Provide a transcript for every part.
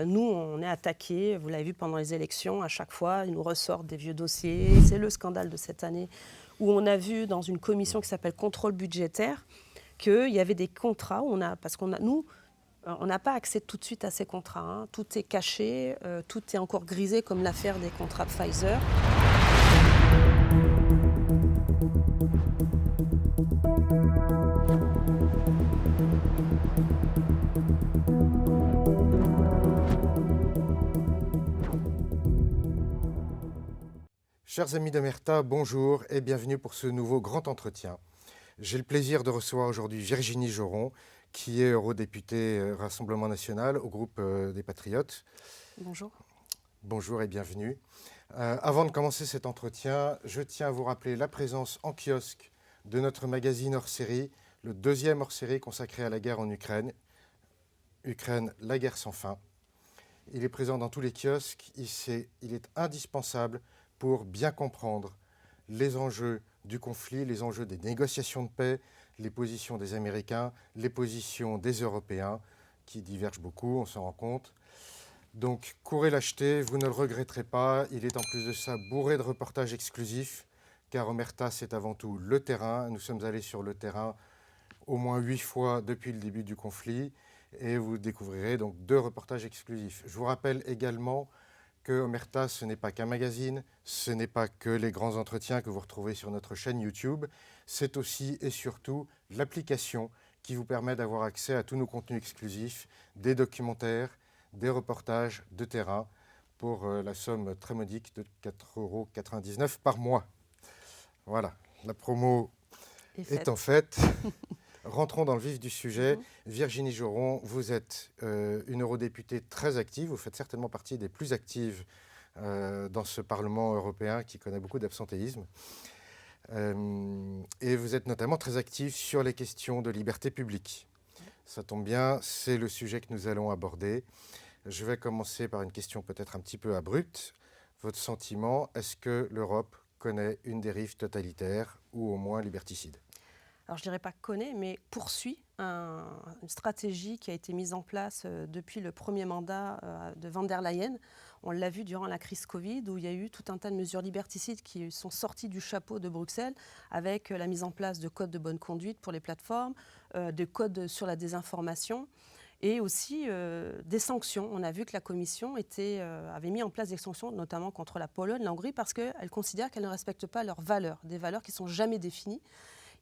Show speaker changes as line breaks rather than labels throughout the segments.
Nous, on est attaqués, vous l'avez vu pendant les élections, à chaque fois, ils nous ressortent des vieux dossiers. C'est le scandale de cette année où on a vu dans une commission qui s'appelle contrôle budgétaire qu'il y avait des contrats, nous, on n'a pas accès tout de suite à ces contrats, hein. Tout est caché, tout est encore grisé comme l'affaire des contrats de Pfizer.
Chers amis d'Omerta, bonjour et bienvenue pour ce nouveau grand entretien. J'ai le plaisir de recevoir aujourd'hui Virginie Joron, qui est eurodéputée Rassemblement National au groupe des Patriotes.
Bonjour.
Bonjour et bienvenue. Avant de commencer cet entretien, je tiens à vous rappeler la présence en kiosque de notre magazine hors-série, le deuxième hors-série consacré à la guerre en Ukraine. Ukraine, la guerre sans fin. Il est présent dans tous les kiosques. Il est indispensable pour bien comprendre les enjeux du conflit, les enjeux des négociations de paix, les positions des Américains, les positions des Européens, qui divergent beaucoup, on s'en rend compte. Donc, courez l'acheter, vous ne le regretterez pas. Il est en plus de ça bourré de reportages exclusifs, car Omerta, c'est avant tout le terrain. Nous sommes allés sur le terrain au moins 8 fois depuis le début du conflit, et vous découvrirez donc 2 reportages exclusifs. Je vous rappelle également que Omerta, ce n'est pas qu'un magazine, ce n'est pas que les grands entretiens que vous retrouvez sur notre chaîne YouTube, c'est aussi et surtout l'application qui vous permet d'avoir accès à tous nos contenus exclusifs, des documentaires, des reportages de terrain pour la somme très modique de 4,99 € par mois. Voilà, la promo étant faite. Rentrons dans le vif du sujet. Virginie Joron, vous êtes une eurodéputée très active. Vous faites certainement partie des plus actives dans ce Parlement européen qui connaît beaucoup d'absentéisme. Et vous êtes notamment très active sur les questions de liberté publique. Ça tombe bien, c'est le sujet que nous allons aborder. Je vais commencer par une question peut-être un petit peu abrupte. Votre sentiment, est-ce que l'Europe connaît une dérive totalitaire ou au moins liberticide ?
Alors je ne dirais pas connaît, mais poursuit une stratégie qui a été mise en place depuis le premier mandat de von der Leyen. On l'a vu durant la crise Covid, où il y a eu tout un tas de mesures liberticides qui sont sorties du chapeau de Bruxelles, avec la mise en place de codes de bonne conduite pour les plateformes, de codes sur la désinformation, et aussi des sanctions. On a vu que la Commission avait mis en place des sanctions, notamment contre la Pologne, la Hongrie, parce qu'elle considère qu'elles ne respectent pas leurs valeurs, des valeurs qui ne sont jamais définies.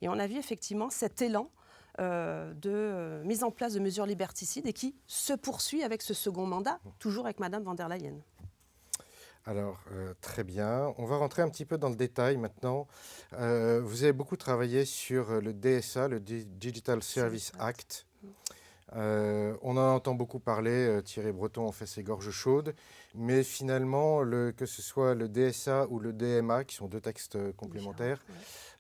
Et on a vu effectivement cet élan de mise en place de mesures liberticides et qui se poursuit avec ce second mandat, toujours avec Madame von der Leyen.
Alors, très bien. On va rentrer un petit peu dans le détail maintenant. Vous avez beaucoup travaillé sur le DSA, le Digital Service Act. On en entend beaucoup parler, Thierry Breton en fait ses gorges chaudes, mais finalement, que ce soit le DSA ou le DMA, qui sont 2 textes complémentaires,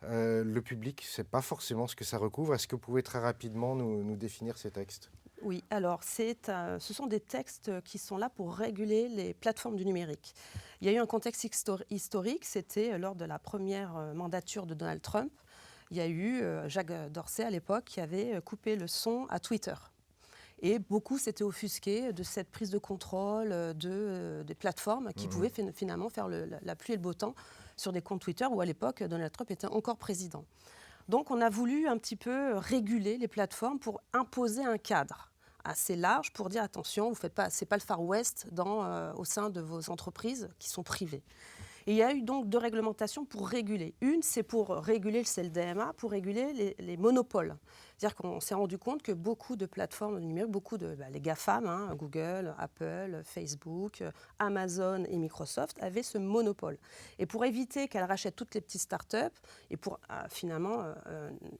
le public ne sait pas forcément ce que ça recouvre. Est-ce que vous pouvez très rapidement nous définir ces textes ?
Oui, alors ce sont des textes qui sont là pour réguler les plateformes du numérique. Il y a eu un contexte historique, c'était lors de la première mandature de Donald Trump. Il y a eu Jacques Dorsey à l'époque qui avait coupé le son à Twitter. Et beaucoup s'étaient offusqués de cette prise de contrôle des plateformes qui pouvaient finalement faire la pluie et le beau temps sur des comptes Twitter où à l'époque Donald Trump était encore président. Donc on a voulu un petit peu réguler les plateformes pour imposer un cadre assez large pour dire attention, ce n'est pas le Far West au sein de vos entreprises qui sont privées. Et il y a eu donc 2 réglementations pour réguler. Une, c'est pour réguler, c'est le DMA, pour réguler les monopoles. C'est-à-dire qu'on s'est rendu compte que beaucoup de plateformes numériques, les GAFAM, Google, Apple, Facebook, Amazon et Microsoft, avaient ce monopole. Et pour éviter qu'elles rachètent toutes les petites startups et pour finalement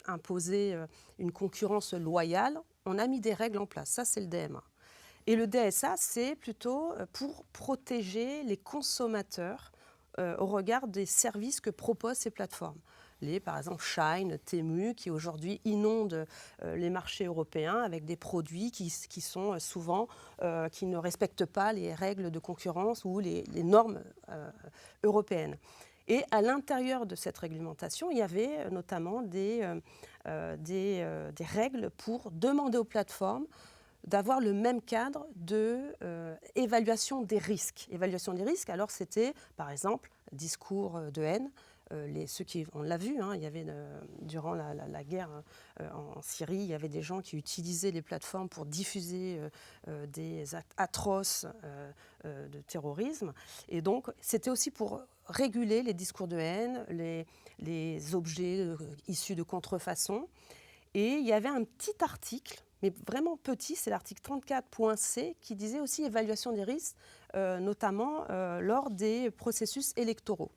imposer une concurrence loyale, on a mis des règles en place. Ça, c'est le DMA. Et le DSA, c'est plutôt pour protéger les consommateurs au regard des services que proposent ces plateformes. Par exemple, Shine, Temu, qui aujourd'hui inondent les marchés européens avec des produits qui sont souvent, qui ne respectent pas les règles de concurrence ou les normes européennes. Et à l'intérieur de cette réglementation, il y avait notamment des règles pour demander aux plateformes d'avoir le même cadre d'évaluation des risques. Évaluation des risques, alors c'était, par exemple, discours de haine. On l'a vu, hein, il y avait, durant la guerre en Syrie, il y avait des gens qui utilisaient les plateformes pour diffuser des actes atroces de terrorisme. Et donc, c'était aussi pour réguler les discours de haine, les objets issus de contrefaçon. Et il y avait un petit article, mais vraiment petit, c'est l'article 34.c, qui disait aussi évaluation des risques, notamment lors des processus électoraux.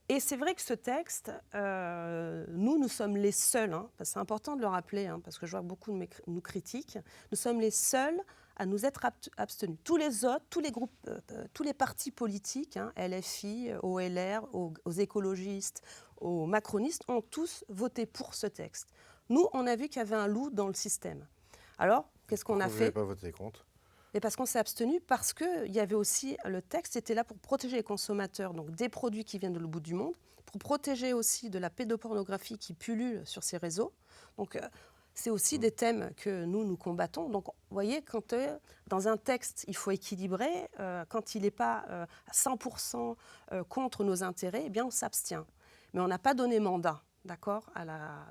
Et c'est vrai que ce texte, nous sommes les seuls, hein, parce que c'est important de le rappeler, hein, parce que je vois beaucoup nous critiquent, nous sommes les seuls à nous être abstenus. Tous les autres, tous les groupes, tous les partis politiques, hein, LFI, au LR, aux écologistes, aux macronistes, ont tous voté pour ce texte. Nous, on a vu qu'il y avait un loup dans le système. Alors, qu'est-ce qu'on a fait ?
Vous n'avez pas voté contre ?
Et parce qu'on s'est abstenu, parce que il y avait aussi, le texte était là pour protéger les consommateurs, donc des produits qui viennent de l'autre bout du monde, pour protéger aussi de la pédopornographie qui pullule sur ces réseaux. Donc, c'est aussi des thèmes que nous combattons. Donc, vous voyez, quand dans un texte, il faut équilibrer, quand il n'est pas à 100% contre nos intérêts, eh bien, on s'abstient. Mais on n'a pas donné mandat, d'accord,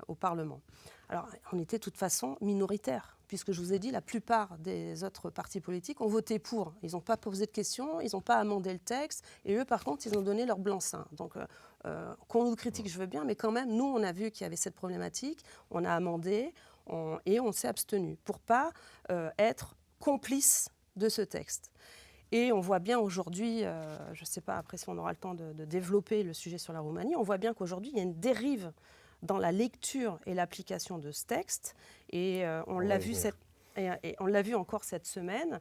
au Parlement. Alors, on était de toute façon minoritaire, puisque je vous ai dit, la plupart des autres partis politiques ont voté pour. Ils n'ont pas posé de questions, ils n'ont pas amendé le texte, et eux, par contre, ils ont donné leur blanc-seing. Donc, qu'on nous critique, je veux bien, mais quand même, nous, on a vu qu'il y avait cette problématique, on a amendé, et on s'est abstenu, pour ne pas être complice de ce texte. Et on voit bien aujourd'hui, je ne sais pas après si on aura le temps de développer le sujet sur la Roumanie, on voit bien qu'aujourd'hui, il y a une dérive dans la lecture et l'application de ce texte. Et on l'a vu et on l'a vu encore cette semaine.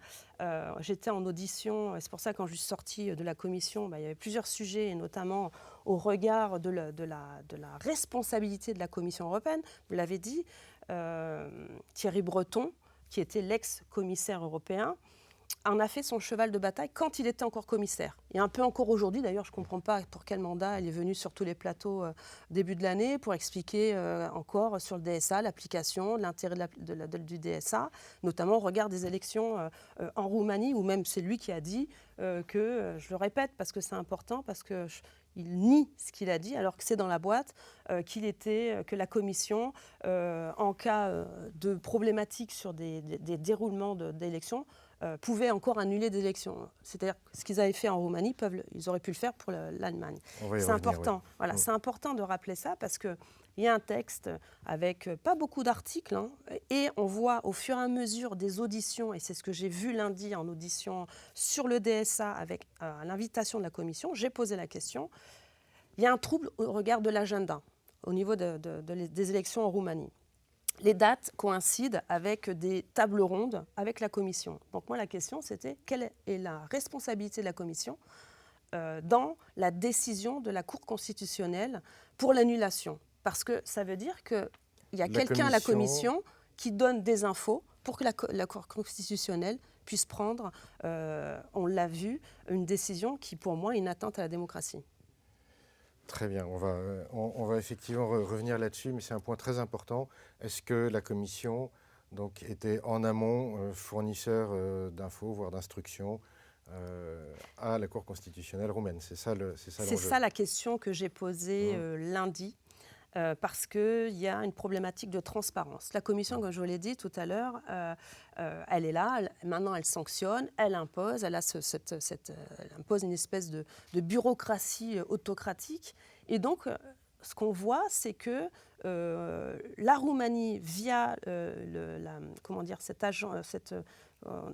J'étais en audition, et c'est pour ça que quand je suis sortie de la commission, il y avait plusieurs sujets, et notamment au regard de la responsabilité de la Commission européenne. Vous l'avez dit, Thierry Breton, qui était l'ex-commissaire européen, en a fait son cheval de bataille quand il était encore commissaire. Et un peu encore aujourd'hui, d'ailleurs, je ne comprends pas pour quel mandat elle est venue sur tous les plateaux début de l'année pour expliquer encore sur le DSA, l'application, l'intérêt du DSA, notamment au regard des élections en Roumanie, où même c'est lui qui a dit que, je le répète parce que c'est important, parce que il nie ce qu'il a dit, alors que c'est dans la boîte, que la Commission, en cas de problématiques sur des déroulements d'élections, pouvaient encore annuler des élections. C'est-à-dire que ce qu'ils avaient fait en Roumanie, ils auraient pu le faire pour l'Allemagne. C'est important. Oui. Voilà, c'est important de rappeler ça parce qu'il y a un texte avec pas beaucoup d'articles, hein, et on voit au fur et à mesure des auditions, et c'est ce que j'ai vu lundi en audition sur le DSA avec l'invitation de la Commission, j'ai posé la question. Il y a un trouble au regard de l'agenda au niveau des élections en Roumanie. Les dates coïncident avec des tables rondes avec la Commission. Donc moi, la question, c'était quelle est la responsabilité de la Commission dans la décision de la Cour constitutionnelle pour l'annulation ? Parce que ça veut dire qu'il y a quelqu'un à la Commission qui donne des infos pour que la Cour constitutionnelle puisse prendre, on l'a vu, une décision qui, pour moi, est une atteinte à la démocratie.
Très bien, on va effectivement revenir là-dessus, mais c'est un point très important. Est-ce que la Commission donc, était en amont fournisseur d'infos, voire d'instructions à la Cour constitutionnelle roumaine ? C'est ça l'enjeu.
C'est ça la question que j'ai posée lundi, parce qu'il y a une problématique de transparence. La Commission, comme je vous l'ai dit tout à l'heure, elle est là, maintenant elle sanctionne, elle impose, elle impose une espèce de bureaucratie autocratique. Et donc, ce qu'on voit, c'est que la Roumanie, via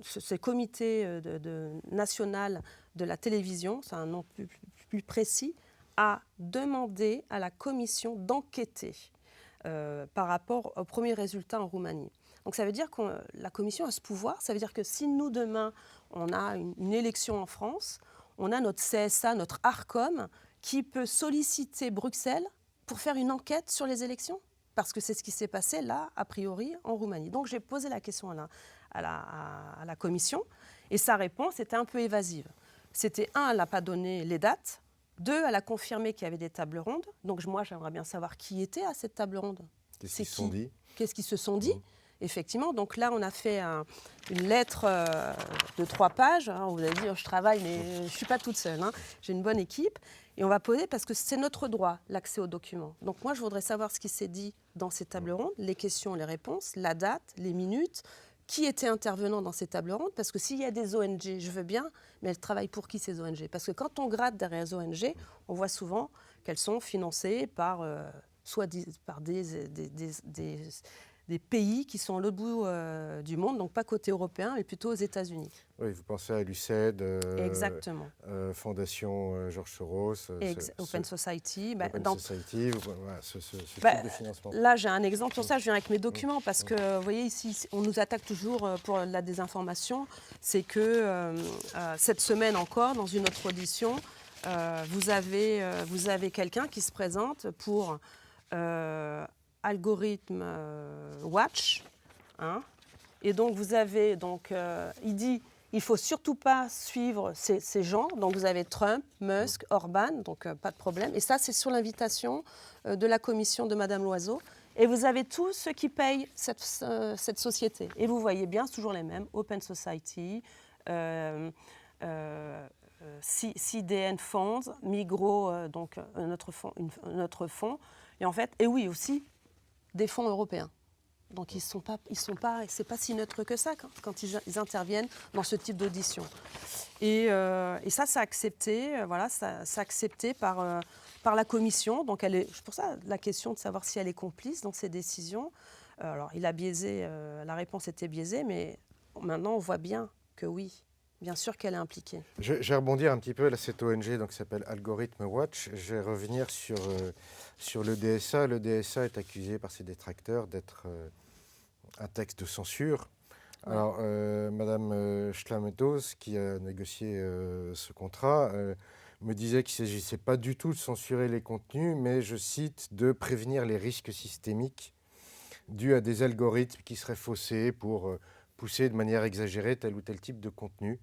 ce comité national de la télévision, c'est un nom plus précis, a demandé à la Commission d'enquêter par rapport aux premiers résultats en Roumanie. Donc ça veut dire que la Commission a ce pouvoir, ça veut dire que si nous, demain, on a une élection en France, on a notre CSA, notre ARCOM, qui peut solliciter Bruxelles pour faire une enquête sur les élections, parce que c'est ce qui s'est passé là, a priori, en Roumanie. Donc j'ai posé la question à la Commission, et sa réponse était un peu évasive. C'était, elle n'a pas donné les dates. 2, elle a confirmé qu'il y avait des tables rondes. Donc moi, j'aimerais bien savoir qui était à cette table ronde.
Qu'est-ce qu'ils se sont dit ?
Qu'est-ce qu'ils se sont dit ? effectivement. Donc là, on a fait une lettre de 3 pages. Hein. Vous allez dire, je travaille, mais je ne suis pas toute seule. Hein. J'ai une bonne équipe. Et on va poser, parce que c'est notre droit, l'accès aux documents. Donc moi, je voudrais savoir ce qui s'est dit dans ces tables rondes, les questions, les réponses, la date, les minutes, qui était intervenant dans ces tables rondes. Parce que s'il y a des ONG, je veux bien, mais elles travaillent pour qui, ces ONG? Parce que quand on gratte derrière les ONG, on voit souvent qu'elles sont financées par, par des pays qui sont à l'autre bout du monde, donc pas côté européen, mais plutôt aux États-Unis.
Oui, vous pensez à l'UCED,
Exactement.
Fondation George Soros,
Open Society.
Open Society, voilà, ce type de financement.
Là, j'ai un exemple sur ça, je viens avec mes documents, parce que, vous voyez, ici, on nous attaque toujours pour la désinformation. C'est que cette semaine encore, dans une autre audition, vous avez quelqu'un qui se présente pour Algorithme Watch. Hein, et donc, vous avez, il dit, il ne faut surtout pas suivre ces gens. Donc, vous avez Trump, Musk, Orban, donc pas de problème. Et ça, c'est sur l'invitation de la commission de Madame Loiseau. Et vous avez tous ceux qui payent cette société. Et vous voyez bien, c'est toujours les mêmes, Open Society, CDN Funds, Migros, donc notre fonds. Et en fait, et oui, aussi des fonds européens. Donc c'est pas si neutre que ça quand ils interviennent dans ce type d'audition. Et ça, c'est accepté, c'est accepté par la commission. Donc c'est pour ça la question de savoir si elle est complice dans ces décisions. Alors il a biaisé, la réponse était biaisée, mais maintenant on voit bien que oui. Bien sûr qu'elle est impliquée.
Je vais rebondir un petit peu à cette ONG qui s'appelle Algorithme Watch. Je vais revenir sur le DSA. Le DSA est accusé par ses détracteurs d'être un texte de censure. Ouais. Alors, Madame Schlametos, qui a négocié ce contrat, me disait qu'il ne s'agissait pas du tout de censurer les contenus, mais, je cite, de prévenir les risques systémiques dus à des algorithmes qui seraient faussés pour pousser de manière exagérée tel ou tel type de contenu.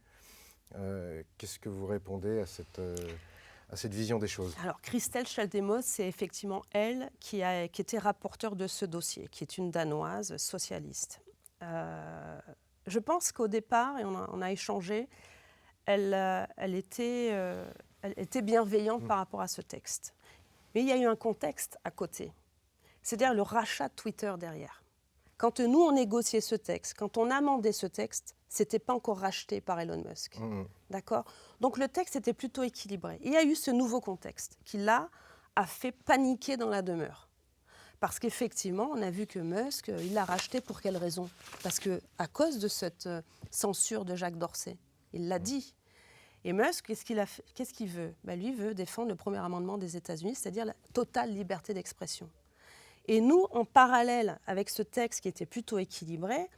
Qu'est-ce que vous répondez à cette vision des choses?
Alors, Christelle Schaldemose, c'est effectivement elle qui était rapporteure de ce dossier, qui est une Danoise socialiste. Je pense qu'au départ, et on a échangé, elle était bienveillante par rapport à ce texte. Mais il y a eu un contexte à côté, c'est-à-dire le rachat de Twitter derrière. Quand nous, on négociait ce texte, quand on amendait ce texte, ce n'était pas encore racheté par Elon Musk. D'accord ? Donc le texte était plutôt équilibré. Il y a eu ce nouveau contexte qui, là, a fait paniquer dans la demeure. Parce qu'effectivement, on a vu que Musk, il l'a racheté pour quelle raison ? Parce qu'à cause de cette censure de Jacques Dorsey. Il l'a dit. Et Musk, qu'est-ce qu'il veut ? Lui, il veut défendre le premier amendement des États-Unis, c'est-à-dire la totale liberté d'expression. Et nous, en parallèle avec ce texte qui était plutôt équilibré,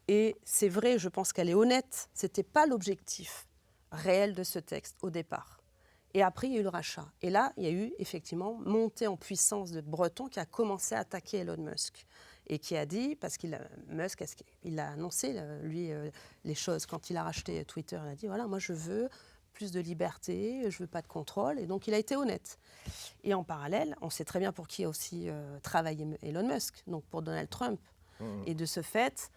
et c'est vrai, je pense qu'elle est honnête, ce n'était pas l'objectif réel de ce texte au départ. Et après, il y a eu le rachat. Et là, il y a eu effectivement montée en puissance de Breton qui a commencé à attaquer Elon Musk. Et qui a dit, parce Musk, il a annoncé, lui, les choses quand il a racheté Twitter, il a dit, voilà, moi je veux plus de liberté, je ne veux pas de contrôle. Et donc, il a été honnête. Et en parallèle, on sait très bien pour qui a aussi travaillé Elon Musk, donc pour Donald Trump. Et de ce fait,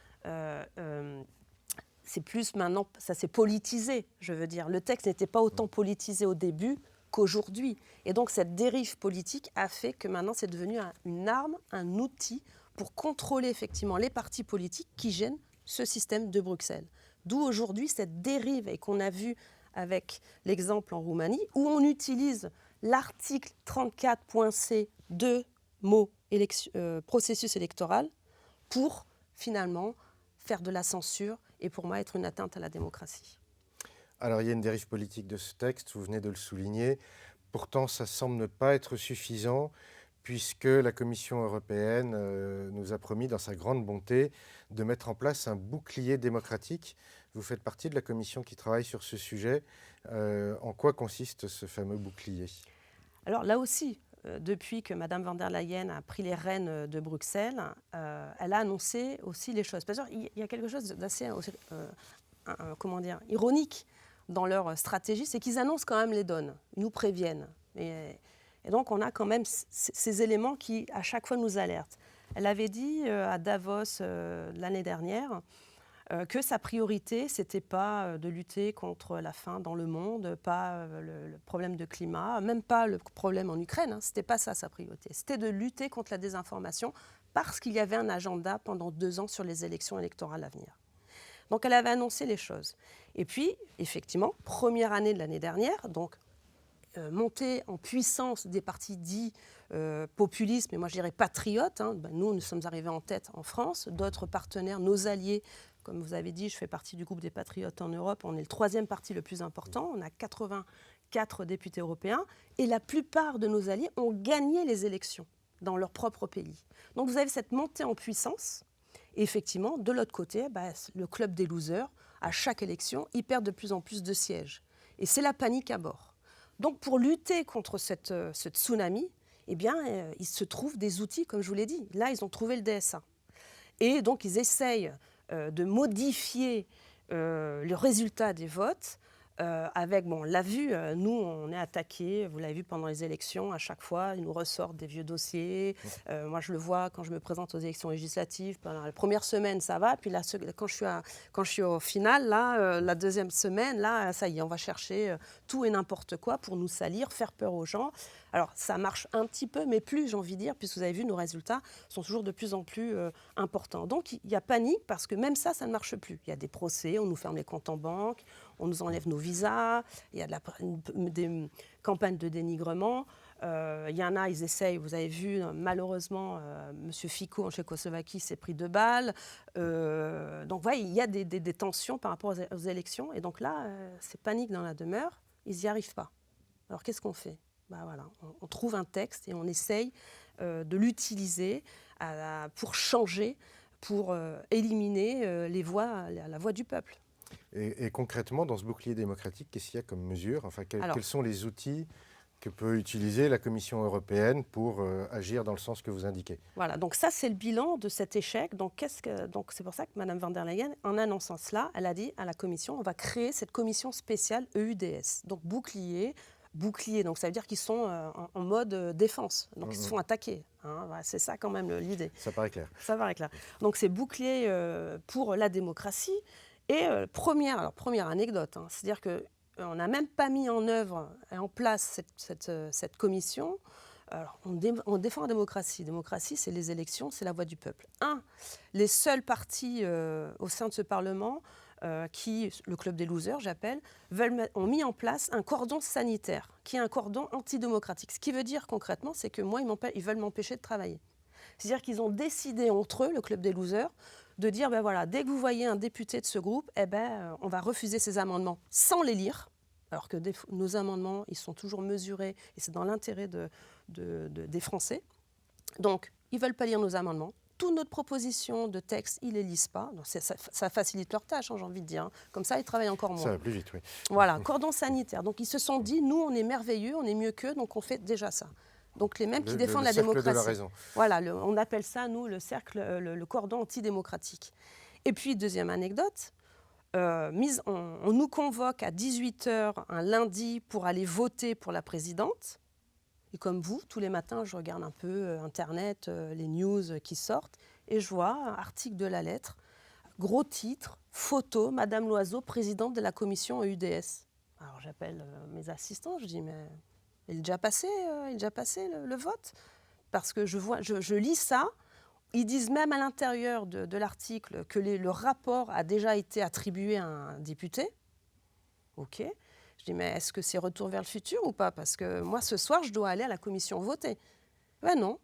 c'est plus maintenant, ça s'est politisé, je veux dire. Le texte n'était pas autant politisé au début qu'aujourd'hui. Et donc, cette dérive politique a fait que maintenant, c'est devenu une arme, un outil pour contrôler effectivement les partis politiques qui gênent ce système de Bruxelles. D'où aujourd'hui cette dérive, et qu'on a vu avec l'exemple en Roumanie, où on utilise l'article 34.c de mots processus électoral pour finalement faire de la censure et pour moi être une atteinte à la démocratie.
Alors il y a une dérive politique de ce texte, vous venez de le souligner. Pourtant, ça semble ne pas être suffisant puisque la Commission européenne nous a promis, dans sa grande bonté, de mettre en place un bouclier démocratique. Vous faites partie de la commission qui travaille sur ce sujet. En quoi consiste ce fameux bouclier ? Alors
là aussi, depuis que Mme von der Leyen a pris les rênes de Bruxelles, elle a annoncé aussi les choses. Parce qu'il y a quelque chose d'assez ironique dans leur stratégie, c'est qu'ils annoncent quand même les donnes, ils nous préviennent. Et donc on a quand même ces éléments qui, à chaque fois, nous alertent. Elle avait dit à Davos l'année dernière que sa priorité, ce n'était pas de lutter contre la faim dans le monde, pas le problème de climat, même pas le problème en Ukraine, hein, ce n'était pas ça sa priorité. C'était de lutter contre la désinformation parce qu'il y avait un agenda pendant 2 ans sur les élections électorales à venir. Donc elle avait annoncé les choses. Et puis, effectivement, première année de l'année dernière, donc montée en puissance des partis dits populistes, mais moi je dirais patriotes. Hein. Nous sommes arrivés en tête en France, d'autres partenaires, nos alliés. Comme vous avez dit, je fais partie du groupe des patriotes en Europe. On est le 3e parti le plus important. On a 84 députés européens. Et la plupart de nos alliés ont gagné les élections dans leur propre pays. Donc vous avez cette montée en puissance. Et effectivement, de l'autre côté, le club des losers, à chaque élection, ils perdent de plus en plus de sièges. Et c'est la panique à bord. Donc pour lutter contre ce tsunami, eh bien, il se trouve des outils, comme je vous l'ai dit. Là, ils ont trouvé le DSA. Et donc, ils essayent de modifier le résultat des votes avec, bon, on l'a vu, nous, on est attaqués, vous l'avez vu pendant les élections, à chaque fois, ils nous ressortent des vieux dossiers. Moi, je le vois quand je me présente aux élections législatives. Pendant la première semaine, ça va, puis là, quand je suis au final, là, la deuxième semaine, là, ça y est, on va chercher tout et n'importe quoi pour nous salir, faire peur aux gens. Alors, ça marche un petit peu, mais plus, j'ai envie de dire, puisque vous avez vu, nos résultats sont toujours de plus en plus importants. Donc, il y a panique, parce que même ça ne marche plus. Il y a des procès, on nous ferme les comptes en banque, on nous enlève nos visas, il y a des campagnes de dénigrement. Il y en a, ils essayent, vous avez vu, malheureusement, M. Fico en Tchécoslovaquie s'est pris 2 balles. Donc, il y a des tensions par rapport aux élections. Et donc là, c'est panique dans la demeure, ils n'y arrivent pas. Alors, qu'est-ce qu'on fait ? Voilà, on trouve un texte et on essaye de l'utiliser pour changer, pour éliminer la voix du peuple.
Et concrètement, dans ce bouclier démocratique, qu'est-ce qu'il y a comme mesure ? Enfin, quels sont les outils que peut utiliser la Commission européenne pour agir dans le sens que vous indiquez ?
Voilà, donc ça, c'est le bilan de cet échec. Donc c'est pour ça que Mme von der Leyen, en annonçant cela, elle a dit à la Commission, on va créer cette commission spéciale EUDS. Donc bouclier, donc ça veut dire qu'ils sont en mode défense, donc ils se font attaquer. Hein, voilà, c'est ça quand même l'idée.
Ça paraît clair.
Ça paraît clair. Donc c'est bouclier pour la démocratie. Et première anecdote, hein, c'est-à-dire qu'on n'a même pas mis en œuvre et en place cette commission. Alors, on défend la démocratie. Démocratie, c'est les élections, c'est la voix du peuple. Les seuls partis au sein de ce Parlement le club des losers, j'appelle, ont mis en place un cordon sanitaire, qui est un cordon antidémocratique. Ce qui veut dire concrètement, c'est que moi, ils veulent m'empêcher de travailler. C'est-à-dire qu'ils ont décidé entre eux, le club des losers, de dire, voilà, dès que vous voyez un député de ce groupe, on va refuser ces amendements sans les lire, alors que nos amendements, ils sont toujours mesurés, et c'est dans l'intérêt des Français. Donc, ils ne veulent pas lire nos amendements. Toute notre proposition de texte, ils ne les lisent pas. Donc ça facilite leur tâche, hein, j'ai envie de dire. Hein. Comme ça, ils travaillent encore moins.
Ça va plus vite, oui.
Voilà, cordon sanitaire. Donc, ils se sont dit, nous, on est merveilleux, on est mieux qu'eux, donc on fait déjà ça. Donc, les mêmes qui défendent la démocratie.
Le cercle de la raison.
Voilà, on appelle ça, nous, le cercle, le cordon antidémocratique. Et puis, deuxième anecdote, on nous convoque à 18h un lundi pour aller voter pour la présidente. Et comme vous, tous les matins, je regarde un peu Internet, les news qui sortent, et je vois un article de La Lettre, gros titre, photo, Madame Loiseau, présidente de la commission EUDS. Alors j'appelle mes assistants, je dis, mais il est déjà passé, le vote ? Parce que je lis ça, ils disent même à l'intérieur de l'article que le rapport a déjà été attribué à un député. Ok. Je dis, mais est-ce que c'est retour vers le futur ou pas ? Parce que moi, ce soir, je dois aller à la commission voter. Ben non.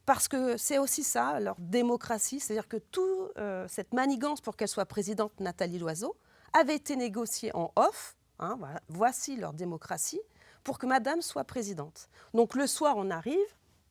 Parce que c'est aussi ça, leur démocratie. C'est-à-dire que toute cette manigance pour qu'elle soit présidente, Nathalie Loiseau, avait été négociée en off. Hein, voilà. Voici leur démocratie pour que madame soit présidente. Donc le soir, on arrive.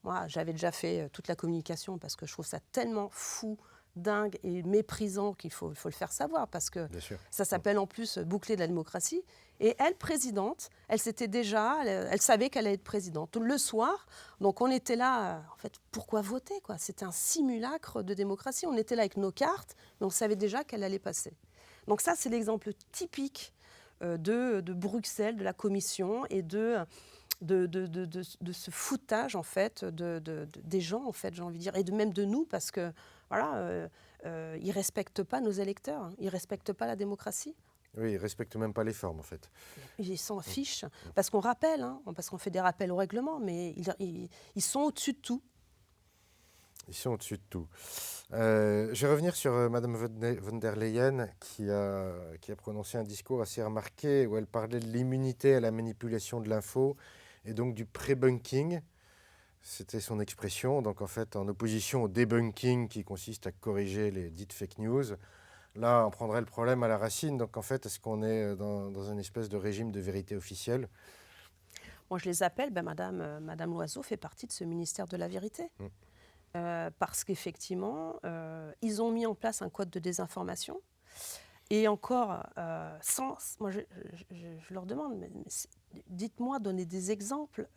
Moi, j'avais déjà fait toute la communication parce que je trouve ça tellement fou, dingue et méprisant qu'il faut le faire savoir parce que ça s'appelle en plus bouclier de la démocratie. Et elle, présidente, elle savait qu'elle allait être présidente. Le soir, donc on était là, en fait, pourquoi voter, quoi ? C'était un simulacre de démocratie. On était là avec nos cartes, mais on savait déjà qu'elle allait passer. Donc ça, c'est l'exemple typique de Bruxelles, de la Commission et de de ce foutage en fait des gens en fait, j'ai envie de dire, et même de nous, parce que voilà, ils respectent pas nos électeurs, hein, ils respectent pas la démocratie.
Oui, ils ne respectent même pas les formes, en fait.
Ils s'en fichent parce qu'on rappelle, hein, parce qu'on fait des rappels au règlement, mais ils sont au-dessus de tout.
Ils sont au-dessus de tout. Je vais revenir sur Madame von der Leyen qui a prononcé un discours assez remarqué où elle parlait de l'immunité à la manipulation de l'info et donc du pré-bunking. C'était son expression, donc en fait en opposition au debunking qui consiste à corriger les dites fake news. Là, on prendrait le problème à la racine. Donc en fait, est-ce qu'on est dans une espèce de régime de vérité officielle?
Moi, je les appelle, Madame Loiseau fait partie de ce ministère de la vérité. Parce qu'effectivement, ils ont mis en place un code de désinformation. Et encore, moi je leur demande, mais dites-moi, donnez des exemples,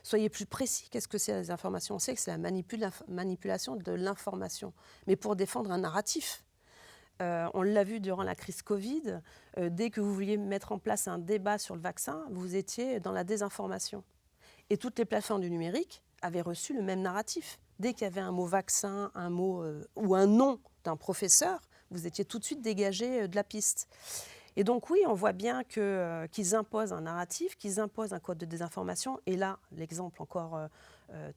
soyez plus précis. Qu'est-ce que c'est la désinformation? On sait que c'est la manipulation de l'information, mais pour défendre un narratif. On l'a vu durant la crise Covid, dès que vous vouliez mettre en place un débat sur le vaccin, vous étiez dans la désinformation. Et toutes les plateformes du numérique avaient reçu le même narratif. Dès qu'il y avait un mot vaccin, un mot ou un nom d'un professeur, vous étiez tout de suite dégagé de la piste. Et donc oui, on voit bien qu'ils imposent un narratif, qu'ils imposent un code de désinformation. Et là, l'exemple encore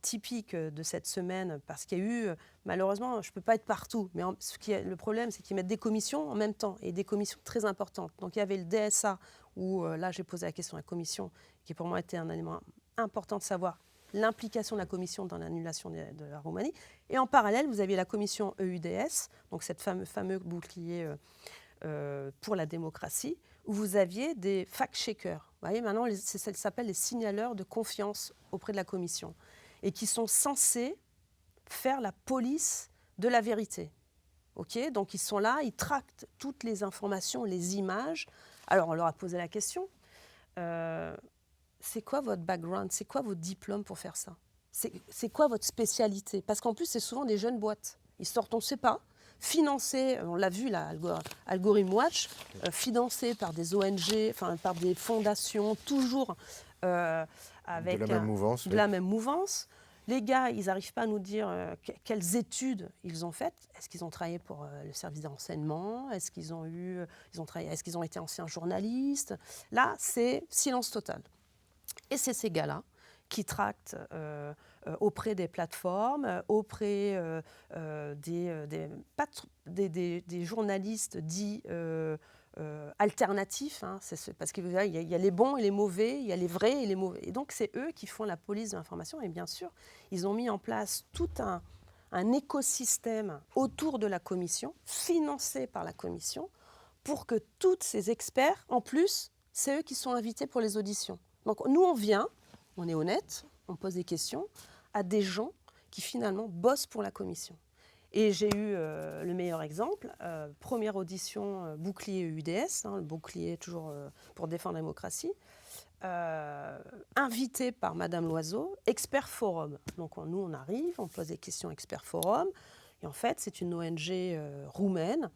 typique de cette semaine, parce qu'il y a eu, malheureusement, je ne peux pas être partout, mais le problème, c'est qu'ils mettent des commissions en même temps, et des commissions très importantes. Donc il y avait le DSA, où là, j'ai posé la question à la commission, qui pour moi était un élément important de savoir l'implication de la commission dans l'annulation de la Roumanie. Et en parallèle, vous aviez la commission EUDS, donc cette fameux bouclier pour la démocratie, où vous aviez des fact-checkers. Vous voyez, maintenant, ça s'appelle les signaleurs de confiance auprès de la commission, et qui sont censés faire la police de la vérité. Okay, donc ils sont là, ils tractent toutes les informations, les images. Alors on leur a posé la question. C'est quoi votre background? C'est quoi votre diplôme pour faire ça? C'est quoi votre spécialité? Parce qu'en plus, c'est souvent des jeunes boîtes. Ils sortent, on ne sait pas, financés, on l'a vu là, Algorithm Watch, financés par des ONG, enfin par des fondations, toujours avec
de la même mouvance.
De la même mouvance. Les gars, ils n'arrivent pas à nous dire quelles études ils ont faites. Est-ce qu'ils ont travaillé pour le service de renseignement? Est-ce qu'ils ont est-ce qu'ils ont été anciens journalistes? Là, c'est silence total. Et c'est ces gars-là qui tractent auprès des plateformes, auprès des journalistes dits alternatifs, hein, parce qu'il y a les bons et les mauvais, il y a les vrais et les mauvais. Et donc, c'est eux qui font la police de l'information. Et bien sûr, ils ont mis en place tout un écosystème autour de la commission, financé par la commission, pour que tous ces experts, en plus, c'est eux qui sont invités pour les auditions. Donc nous, on vient, on est honnête, on pose des questions à des gens qui finalement bossent pour la commission. Et j'ai eu le meilleur exemple, première audition bouclier UDS, hein, le bouclier toujours pour défendre la démocratie, invité par Madame Loiseau, expert forum. Donc nous, on arrive, on pose des questions expert forum, et en fait, c'est une ONG roumaine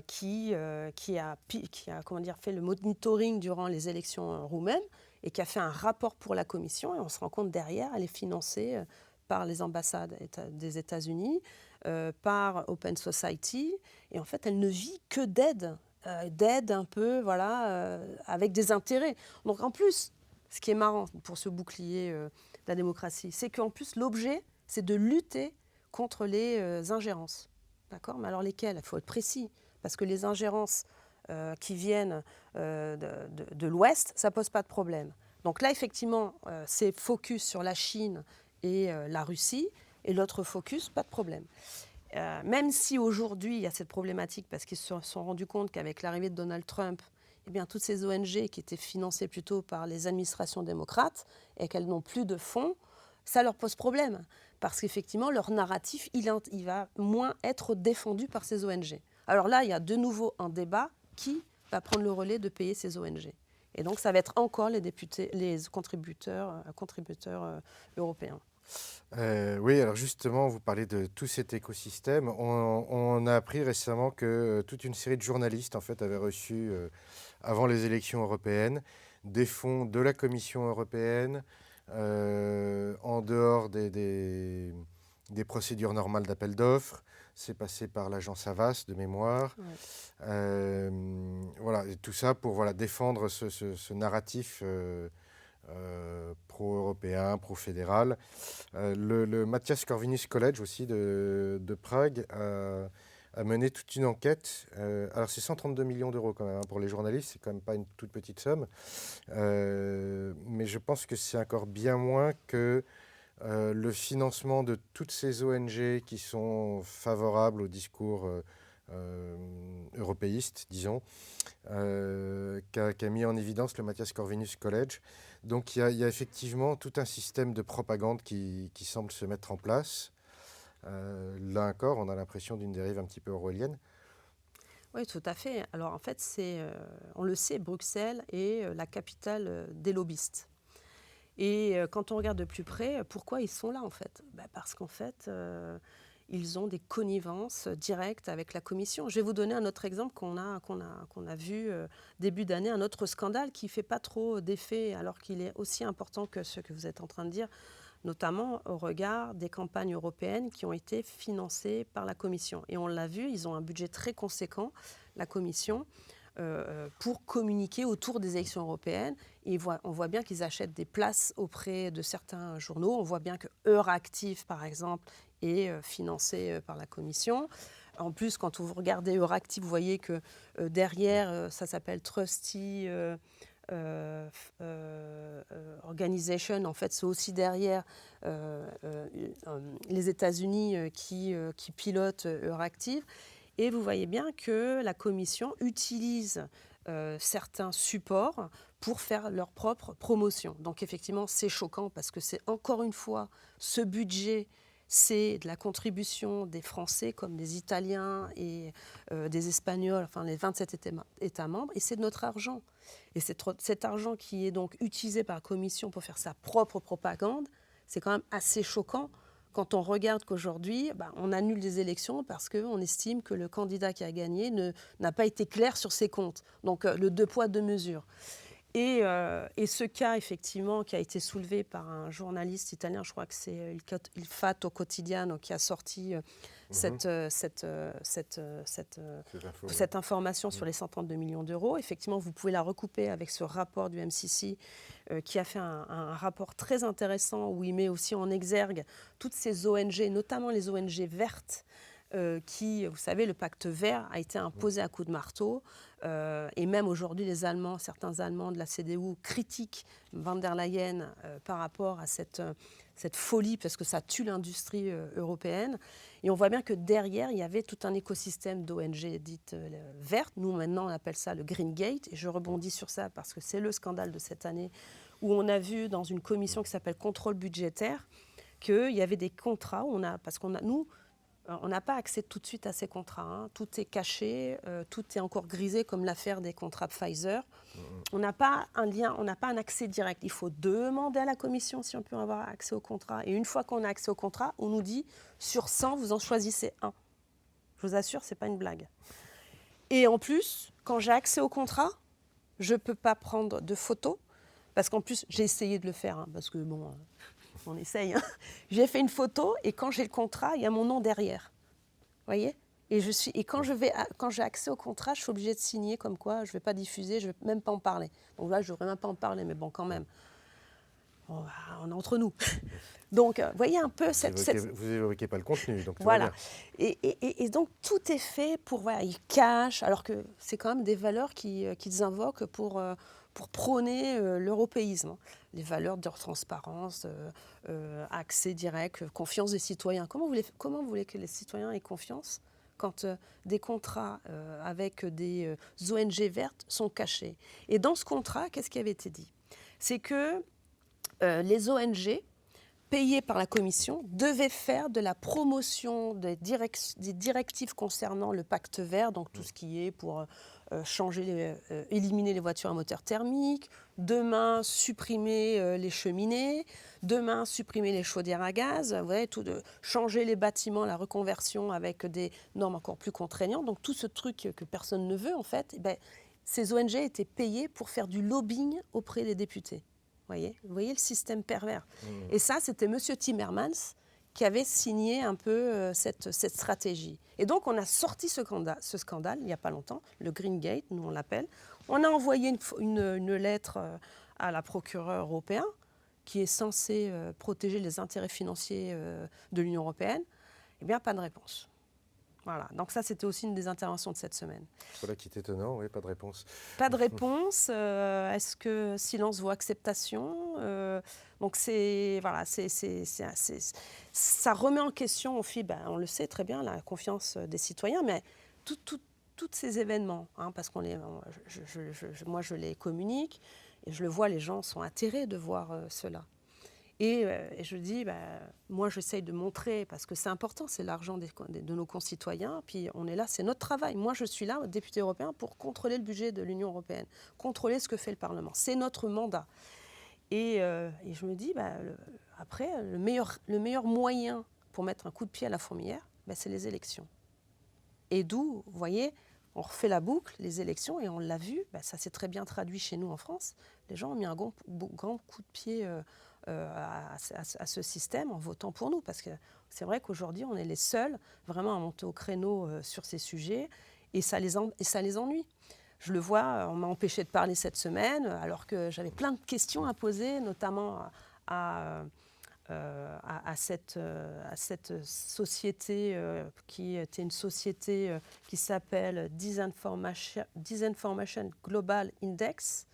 qui a fait le monitoring durant les élections roumaines et qui a fait un rapport pour la commission. Et on se rend compte derrière, elle est financée par les ambassades des États-Unis, par Open Society. Et en fait, elle ne vit que d'aide un peu, voilà, avec des intérêts. Donc en plus, ce qui est marrant pour ce bouclier de la démocratie, c'est qu'en plus, l'objet, c'est de lutter contre les ingérences. D'accord ? Mais alors lesquelles ? Il faut être précis, parce que les ingérences qui viennent de l'Ouest, ça ne pose pas de problème. Donc là, effectivement, c'est focus sur la Chine et la Russie, et l'autre focus, pas de problème. Même si aujourd'hui, il y a cette problématique, parce qu'ils se sont rendus compte qu'avec l'arrivée de Donald Trump, eh bien, toutes ces ONG qui étaient financées plutôt par les administrations démocrates et qu'elles n'ont plus de fonds, ça leur pose problème. Parce qu'effectivement, leur narratif, il va moins être défendu par ces ONG. Alors là, il y a de nouveau un débat qui va prendre le relais de payer ces ONG. Et donc, ça va être encore les contributeurs européens.
Oui, alors justement, vous parlez de tout cet écosystème. On a appris récemment que toute une série de journalistes en fait, avaient reçu, avant les élections européennes, des fonds de la Commission européenne, en dehors des procédures normales d'appel d'offres. C'est passé par l'agence Havas de mémoire.
Ouais.
Voilà, et tout ça pour voilà, défendre ce narratif pro-européen, pro-fédéral. Le Matthias Corvinus College aussi de Prague a mené toute une enquête. Alors c'est 132 millions d'euros quand même, hein, pour les journalistes, c'est quand même pas une toute petite somme. Mais je pense que c'est encore bien moins que le financement de toutes ces ONG qui sont favorables au discours européiste, disons, qu'a mis en évidence le Matthias Corvinus College. Donc il y a effectivement tout un système de propagande qui semble se mettre en place. Là encore, on a l'impression d'une dérive un petit peu orwellienne.
Oui, tout à fait. Alors en fait, on le sait, Bruxelles est la capitale des lobbyistes. Et quand on regarde de plus près, pourquoi ils sont là en fait? Parce qu'en fait, ils ont des connivences directes avec la Commission. Je vais vous donner un autre exemple qu'on a vu début d'année, un autre scandale qui ne fait pas trop d'effet alors qu'il est aussi important que ce que vous êtes en train de dire, notamment au regard des campagnes européennes qui ont été financées par la Commission. Et on l'a vu, ils ont un budget très conséquent, la Commission, pour communiquer autour des élections européennes. Et on voit bien qu'ils achètent des places auprès de certains journaux. On voit bien que Euractiv, par exemple, est financé par la Commission. En plus, quand vous regardez Euractiv, vous voyez que derrière, ça s'appelle Trusty Organization. En fait, c'est aussi derrière les États-Unis qui pilotent Euractiv. Et vous voyez bien que la Commission utilise certains supports pour faire leur propre promotion. Donc effectivement, c'est choquant parce que c'est encore une fois ce budget, c'est de la contribution des Français comme des Italiens et des Espagnols, enfin les 27 États membres, et c'est de notre argent. Et cet argent qui est donc utilisé par la Commission pour faire sa propre propagande, c'est quand même assez choquant quand on regarde qu'aujourd'hui, on annule des élections parce qu'on estime que le candidat qui a gagné n'a pas été clair sur ses comptes. Donc le deux poids, deux mesures. Et ce cas, effectivement, qui a été soulevé par un journaliste italien, je crois que c'est Il Fatto Quotidiano, qui a sorti cette information sur les 132 millions d'euros. Effectivement, vous pouvez la recouper avec ce rapport du MCC qui a fait un rapport très intéressant où il met aussi en exergue toutes ces ONG, notamment les ONG vertes, qui, vous savez, le pacte vert a été imposé à coups de marteau. Et même aujourd'hui, certains Allemands de la CDU critiquent Van der Leyen par rapport à cette folie, parce que ça tue l'industrie européenne. Et on voit bien que derrière, il y avait tout un écosystème d'ONG dites vertes. Nous, maintenant, on appelle ça le Green Gate. Et je rebondis sur ça parce que c'est le scandale de cette année où on a vu dans une commission qui s'appelle Contrôle budgétaire qu'il y avait des contrats, nous, on n'a pas accès tout de suite à ces contrats. Hein. Tout est caché, tout est encore grisé, comme l'affaire des contrats Pfizer. On n'a pas un lien, on n'a pas un accès direct. Il faut demander à la Commission si on peut avoir accès au contrat. Et une fois qu'on a accès au contrat, on nous dit, sur 100, vous en choisissez un. Je vous assure, ce n'est pas une blague. Et en plus, quand j'ai accès au contrat, je ne peux pas prendre de photos. Parce qu'en plus, j'ai essayé de le faire, hein, parce que bon... on essaye. Hein. J'ai fait une photo et quand j'ai le contrat, il y a mon nom derrière. Vous voyez ? Et quand j'ai accès au contrat, je suis obligée de signer comme quoi je ne vais pas diffuser, je ne vais même pas en parler. Donc là, je ne devrais même pas en parler, mais bon, quand même. On est entre nous. Donc, vous voyez un peu
Vous n'évoquez pas le contenu, donc tout
voilà.
va
bien. Et donc, tout est fait pour... Voilà, ils cachent, alors que c'est quand même des valeurs qu'ils invoquent pour prôner l'européisme. Les valeurs de transparence, accès direct, confiance des citoyens. Comment vous voulez que les citoyens aient confiance quand des contrats avec des ONG vertes sont cachés? Et dans ce contrat, qu'est-ce qui avait été dit? C'est que les ONG payées par la Commission devaient faire de la promotion des directives concernant le pacte vert, donc tout ce qui est pour éliminer les voitures à moteur thermique, demain supprimer les cheminées, demain supprimer les chaudières à gaz, vous voyez, changer les bâtiments, la reconversion avec des normes encore plus contraignantes. Donc tout ce truc que personne ne veut, en fait, ces ONG étaient payées pour faire du lobbying auprès des députés. Vous voyez le système pervers. Et ça, c'était M. Timmermans qui avait signé un peu cette stratégie. Et donc, on a sorti ce scandale il n'y a pas longtemps, le Green Gate, nous on l'appelle. On a envoyé une lettre à la procureure européenne qui est censée protéger les intérêts financiers de l'Union européenne. Eh bien, pas de réponse. Voilà, donc ça c'était aussi une des interventions de cette semaine.
Voilà qui est étonnant, oui, pas de réponse.
Pas de réponse, est-ce que silence vaut acceptation donc voilà, ça remet en question, on le sait très bien, la confiance des citoyens, mais tous ces événements, parce moi je les communique, et je le vois, les gens sont atterrés de voir cela. Et je dis, moi j'essaye de montrer, parce que c'est important, c'est l'argent de nos concitoyens, puis on est là, c'est notre travail. Moi je suis là, député européen, pour contrôler le budget de l'Union européenne, contrôler ce que fait le Parlement. C'est notre mandat. Et je me dis, après, le meilleur moyen pour mettre un coup de pied à la fourmilière, c'est les élections. Et d'où, vous voyez, on refait la boucle, les élections, et on l'a vu, ça s'est très bien traduit chez nous en France. Les gens ont mis un grand coup de pied à ce système en votant pour nous, parce que c'est vrai qu'aujourd'hui, on est les seuls vraiment à monter au créneau sur ces sujets, et ça les ennuie. Je le vois, on m'a empêché de parler cette semaine, alors que j'avais plein de questions à poser, notamment à cette société qui était une société qui s'appelle Disinformation Global Index.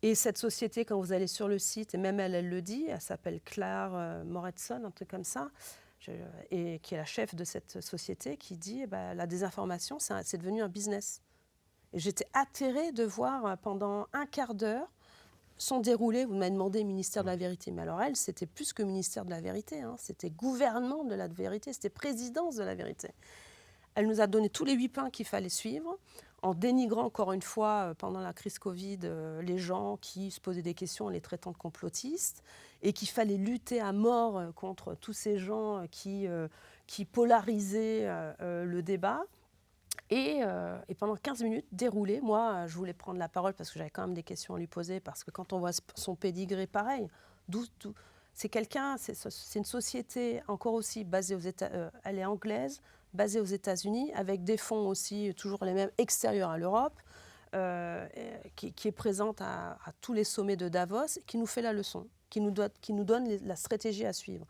Et cette société, quand vous allez sur le site, et même elle le dit, elle s'appelle Claire Moretson, un truc comme ça, et qui est la chef de cette société, qui dit la désinformation, c'est devenu un business. Et j'étais atterrée de voir pendant un quart d'heure son déroulé. Vous m'avez demandé ministère de la Vérité, mais alors elle, c'était plus que ministère de la Vérité, c'était gouvernement de la vérité, c'était présidence de la vérité. Elle nous a donné tous les 8 points qu'il fallait suivre, en dénigrant encore une fois, pendant la crise Covid, les gens qui se posaient des questions en les traitant de complotistes, et qu'il fallait lutter à mort contre tous ces gens qui polarisaient le débat. Et pendant 15 minutes, déroulé, moi, je voulais prendre la parole parce que j'avais quand même des questions à lui poser, parce que quand on voit son pédigré, pareil, c'est une société encore aussi basée aux États-Unis, elle est anglaise, basée aux États-Unis, avec des fonds aussi toujours les mêmes extérieurs à l'Europe, qui est présente à tous les sommets de Davos, qui nous fait la leçon, qui nous donne la stratégie à suivre.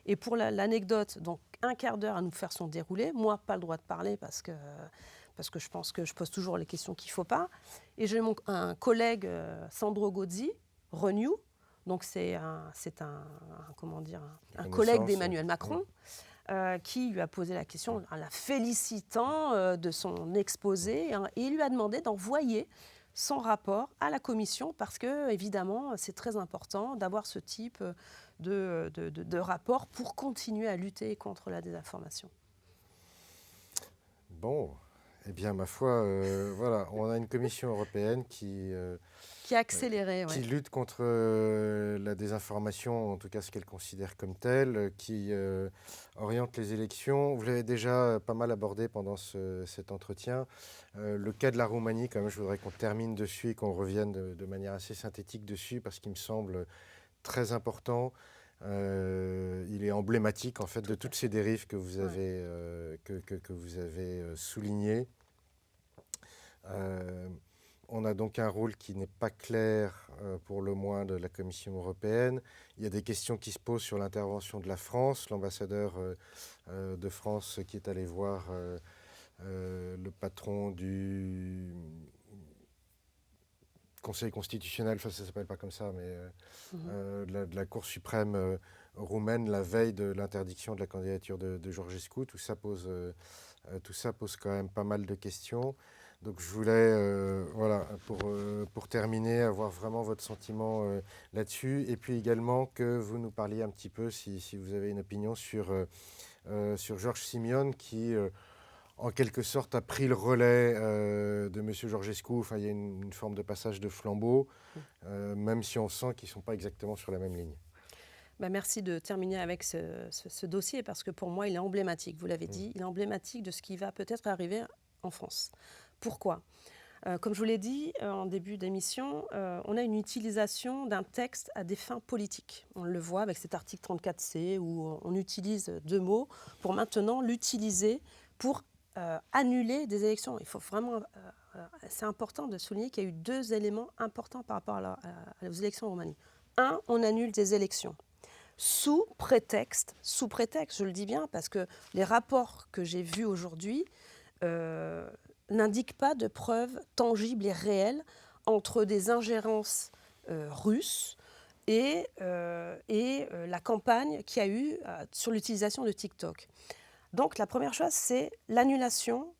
Et pour l'anecdote, donc un quart d'heure à nous faire son déroulé, moi pas le droit de parler parce que je pense que je pose toujours les questions qu'il ne faut pas. Et j'ai un collègue, Sandro Gozzi, Renew, donc c'est un collègue d'Emmanuel Macron, qui lui a posé la question en la félicitant de son exposé, et il lui a demandé d'envoyer son rapport à la commission, parce que évidemment c'est très important d'avoir ce type de rapport pour continuer à lutter contre la désinformation.
Bon, eh bien ma foi, voilà, on a une commission européenne qui
a accéléré,
qui lutte contre la désinformation, en tout cas ce qu'elle considère comme telle, qui oriente les élections. Vous l'avez déjà pas mal abordé pendant cet entretien. Le cas de la Roumanie, quand même, je voudrais qu'on termine dessus et qu'on revienne de manière assez synthétique dessus, parce qu'il me semble très important. Il est emblématique en fait de toutes ces dérives que vous avez, que vous avez soulignées. On a donc un rôle qui n'est pas clair pour le moins de la Commission européenne. Il y a des questions qui se posent sur l'intervention de la France. L'ambassadeur de France qui est allé voir le patron du Conseil constitutionnel, enfin ça ne s'appelle pas comme ça, mais de la Cour suprême roumaine la veille de l'interdiction de la candidature de Georgescu. Tout ça pose quand même pas mal de questions. Donc je voulais, voilà, pour terminer, avoir vraiment votre sentiment là-dessus. Et puis également que vous nous parliez un petit peu, si vous avez une opinion, sur Georges Simion qui, en quelque sorte, a pris le relais de M. Georgescu. Enfin, il y a une forme de passage de flambeau, même si on sent qu'ils ne sont pas exactement sur la même ligne.
Merci de terminer avec ce dossier, parce que pour moi, il est emblématique. Vous l'avez dit, il est emblématique de ce qui va peut-être arriver en France. Pourquoi ? Comme je vous l'ai dit en début d'émission, on a une utilisation d'un texte à des fins politiques. On le voit avec cet article 34C où on utilise 2 mots pour maintenant l'utiliser pour annuler des élections. Il faut vraiment, c'est important de souligner qu'il y a eu 2 éléments importants par rapport aux élections en Roumanie. Un, on annule des élections. Sous prétexte, je le dis bien, parce que les rapports que j'ai vus aujourd'hui n'indiquent pas de preuves tangibles et réelles entre des ingérences russes et la campagne qu'il y a eu sur l'utilisation de TikTok. Donc la première chose, c'est l'annulation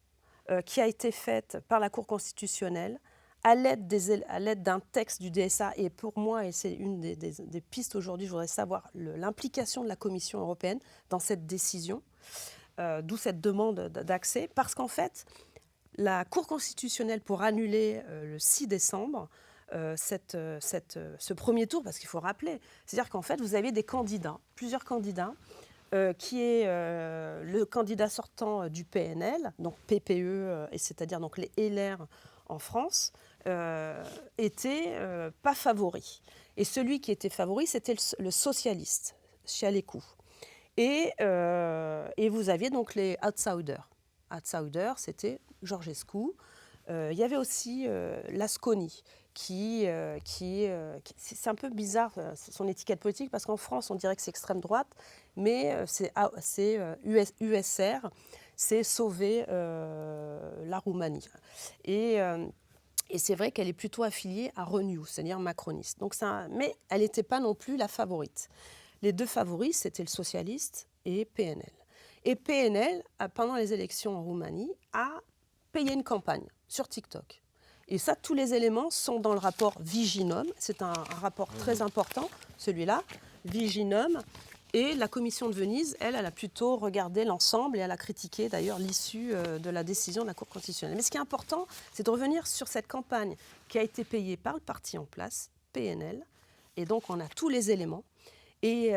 qui a été faite par la Cour constitutionnelle à l'aide d'un texte du DSA. Et pour moi, et c'est une des pistes aujourd'hui, je voudrais savoir l'implication de la Commission européenne dans cette décision, d'où cette demande d'accès. Parce qu'en fait, la Cour constitutionnelle, pour annuler le 6 décembre, ce premier tour, parce qu'il faut rappeler, c'est-à-dire qu'en fait, vous aviez plusieurs candidats, qui est le candidat sortant du PNL, donc PPE, et c'est-à-dire donc les LR en France, était pas favori. Et celui qui était favori, c'était le socialiste, Chialécou. Et vous aviez donc les outsiders. Outsiders, c'était Georgescu. Il y avait aussi Lasconi, c'est un peu bizarre son étiquette politique, parce qu'en France, on dirait que c'est extrême droite, mais c'est USR, c'est sauver la Roumanie. Et c'est vrai qu'elle est plutôt affiliée à Renew, c'est-à-dire macroniste. Donc mais elle n'était pas non plus la favorite. Les 2 favoris, c'était le socialiste et PNL. Et PNL, pendant les élections en Roumanie, a payé une campagne sur TikTok. Et ça, tous les éléments sont dans le rapport Viginum. C'est un rapport très important, celui-là, Viginum. Et la commission de Venise, elle a plutôt regardé l'ensemble et elle a critiqué d'ailleurs l'issue de la décision de la Cour constitutionnelle. Mais ce qui est important, c'est de revenir sur cette campagne qui a été payée par le parti en place, PNL. Et donc, on a tous les éléments. Et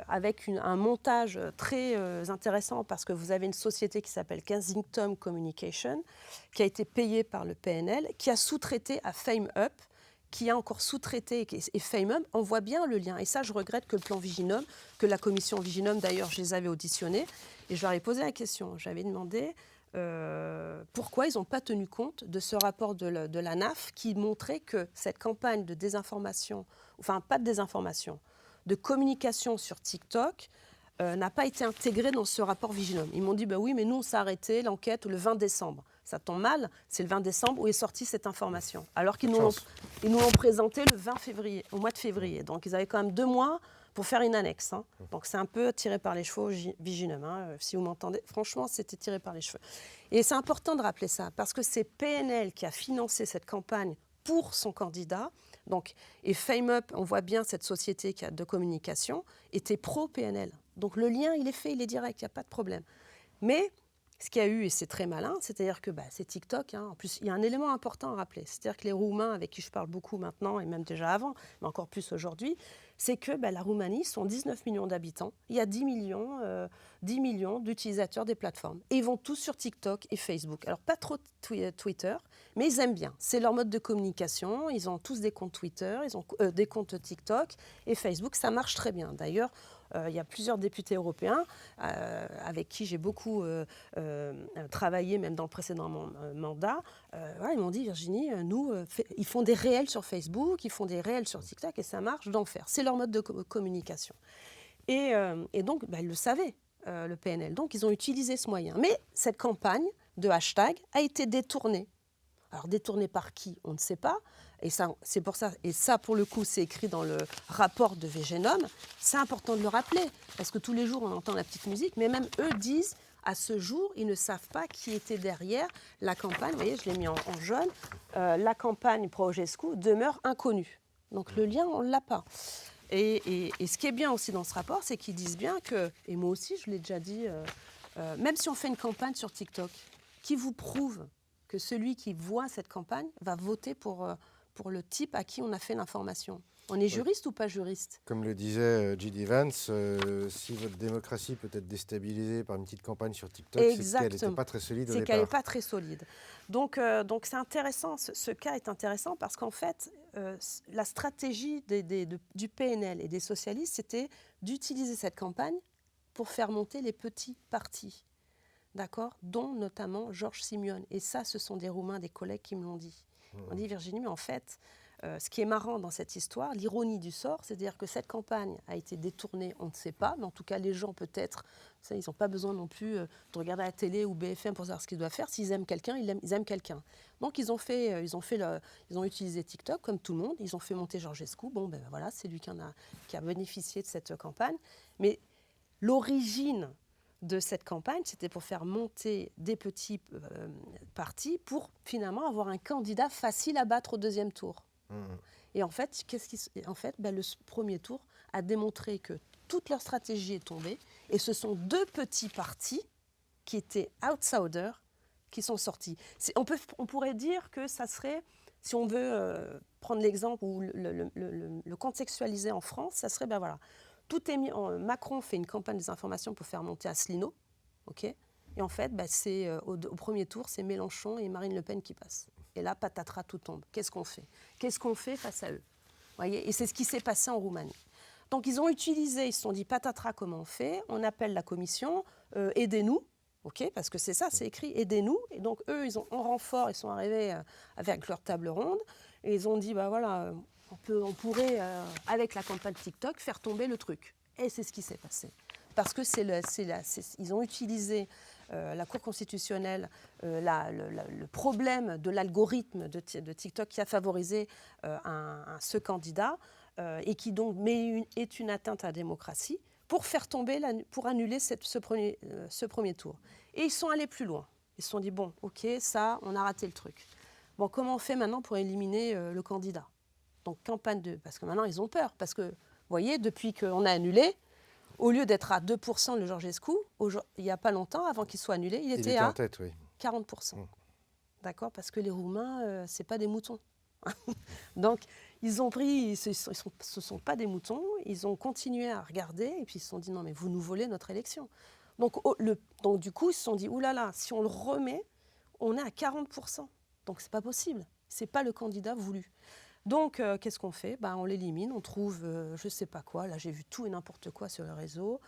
avec un montage très intéressant, parce que vous avez une société qui s'appelle Kensington Communication, qui a été payée par le PNL, qui a sous-traité à FameUp, qui a encore sous-traité, et FameUp, on voit bien le lien. Et ça, je regrette que le plan Viginum, que la commission Viginum, d'ailleurs, je les avais auditionnés, et je leur ai posé la question. J'avais demandé pourquoi ils n'ont pas tenu compte de ce rapport de la NAF qui montrait que cette campagne de désinformation, enfin pas de désinformation, de communication sur TikTok n'a pas été intégrée dans ce rapport Viginum. Ils m'ont dit, bah oui, mais nous, on s'est arrêté l'enquête le 20 décembre. Ça tombe mal, c'est le 20 décembre où est sortie cette information. Alors qu'ils nous l'ont présenté le 20 février, au mois de février. Donc, ils avaient quand même 2 mois pour faire une annexe. Hein. Donc, c'est un peu tiré par les cheveux, Viginum. Hein. Si vous m'entendez, franchement, c'était tiré par les cheveux. Et c'est important de rappeler ça, parce que c'est PNL qui a financé cette campagne pour son candidat. Donc, et FameUp, on voit bien cette société de communication, était pro-PNL. Donc le lien, il est fait, il est direct, il n'y a pas de problème. Mais ce qu'il y a eu, et c'est très malin, c'est-à-dire que c'est TikTok. Hein, en plus, il y a un élément important à rappeler. C'est-à-dire que les Roumains, avec qui je parle beaucoup maintenant, et même déjà avant, mais encore plus aujourd'hui, c'est que la Roumanie sont 19 millions d'habitants. Il y a 10 millions d'utilisateurs des plateformes. Et ils vont tous sur TikTok et Facebook. Alors, pas trop Twitter, mais ils aiment bien. C'est leur mode de communication. Ils ont tous des comptes Twitter, ils ont des comptes TikTok et Facebook. Ça marche très bien. D'ailleurs, il y a plusieurs députés européens avec qui j'ai beaucoup travaillé, même dans le précédent mandat. Ils m'ont dit, Virginie, ils font des réels sur Facebook, ils font des réels sur TikTok et ça marche d'enfer. C'est leur mode de communication. Et donc, ils le savaient, le PNL. Donc, ils ont utilisé ce moyen. Mais cette campagne de hashtag a été détournée. Alors, détournée par qui? On ne sait pas. Et ça, c'est pour ça. Et ça, pour le coup, c'est écrit dans le rapport de Viginum. C'est important de le rappeler, parce que tous les jours, on entend la petite musique. Mais même eux disent, à ce jour, ils ne savent pas qui était derrière la campagne. Vous voyez, je l'ai mis en jaune. La campagne pro-Georgescu demeure inconnue. Donc, le lien, on ne l'a pas. Et ce qui est bien aussi dans ce rapport, c'est qu'ils disent bien que, et moi aussi, je l'ai déjà dit, même si on fait une campagne sur TikTok, qui vous prouve que celui qui voit cette campagne va voter pour pour le type à qui on a fait l'information. On est juriste ou pas juriste?
Comme le disait J.D. Vance, si votre démocratie peut être déstabilisée par une petite campagne sur TikTok, c'est qu'elle n'était pas très solide au
C'est
départ.
qu'elle n'est pas très solide. Donc c'est intéressant, ce cas est intéressant parce qu'en fait, la stratégie du PNL et des socialistes, c'était d'utiliser cette campagne pour faire monter les petits partis, d'accord, dont notamment Georges Simeone. Et ça, ce sont des Roumains, des collègues qui me l'ont dit. On dit, Virginie, mais en fait, ce qui est marrant dans cette histoire, l'ironie du sort, c'est-à-dire que cette campagne a été détournée, on ne sait pas, mais en tout cas, les gens peut-être, ils n'ont pas besoin non plus de regarder la télé ou BFM pour savoir ce qu'ils doivent faire. S'ils aiment quelqu'un, ils aiment quelqu'un. Donc, ils ont utilisé TikTok comme tout le monde. Ils ont fait monter Georgescu. Bon, ben voilà, c'est lui qui a bénéficié de cette campagne. Mais l'origine de cette campagne, c'était pour faire monter des petits partis pour finalement avoir un candidat facile à battre au deuxième tour. Et en fait, le premier tour a démontré que toute leur stratégie est tombée et ce sont deux petits partis qui étaient outsiders qui sont sortis. On pourrait dire que ça serait, si on veut prendre l'exemple ou le contextualiser en France, ça serait, ben voilà, tout est mis Macron fait une campagne des informations pour faire monter Asselineau, ok. Et en fait, c'est, au premier tour, c'est Mélenchon et Marine Le Pen qui passent. Et là, patatras, tout tombe. Qu'est-ce qu'on fait? Qu'est-ce qu'on fait face à eux? Voyez. Et c'est ce qui s'est passé en Roumanie. Donc, ils ont utilisé, ils se sont dit, patatras, comment on fait? On appelle la commission, aidez-nous, ok, parce que c'est ça, c'est écrit, aidez-nous. Et donc, eux, en renfort, ils sont arrivés avec leur table ronde, et ils ont dit, bah voilà, on pourrait, avec la campagne TikTok, faire tomber le truc. Et c'est ce qui s'est passé. Parce que ils ont utilisé la Cour constitutionnelle, le problème de l'algorithme de TikTok qui a favorisé ce candidat et qui donc est une atteinte à la démocratie pour faire tomber, pour annuler ce premier tour. Et ils sont allés plus loin. Ils se sont dit, bon, ok, ça, on a raté le truc. Bon, comment on fait maintenant pour éliminer le candidat? Donc, parce que maintenant, ils ont peur. Parce que, vous voyez, depuis qu'on a annulé, au lieu d'être à 2% le Georgescu, il n'y a pas longtemps, avant qu'il soit annulé, il était à
en tête, oui.
40%. D'accord? Parce que les Roumains, ce n'est pas des moutons. Donc, ils ont pris, ce ne sont pas des moutons, ils ont continué à regarder, et puis ils se sont dit, non, mais vous nous volez notre élection. Donc du coup, ils se sont dit, oulala, si on le remet, on est à 40%. Donc, ce n'est pas possible. Ce n'est pas le candidat voulu. Donc, qu'est-ce qu'on fait? On l'élimine, on trouve je ne sais pas quoi. Là, j'ai vu tout et n'importe quoi sur le réseau.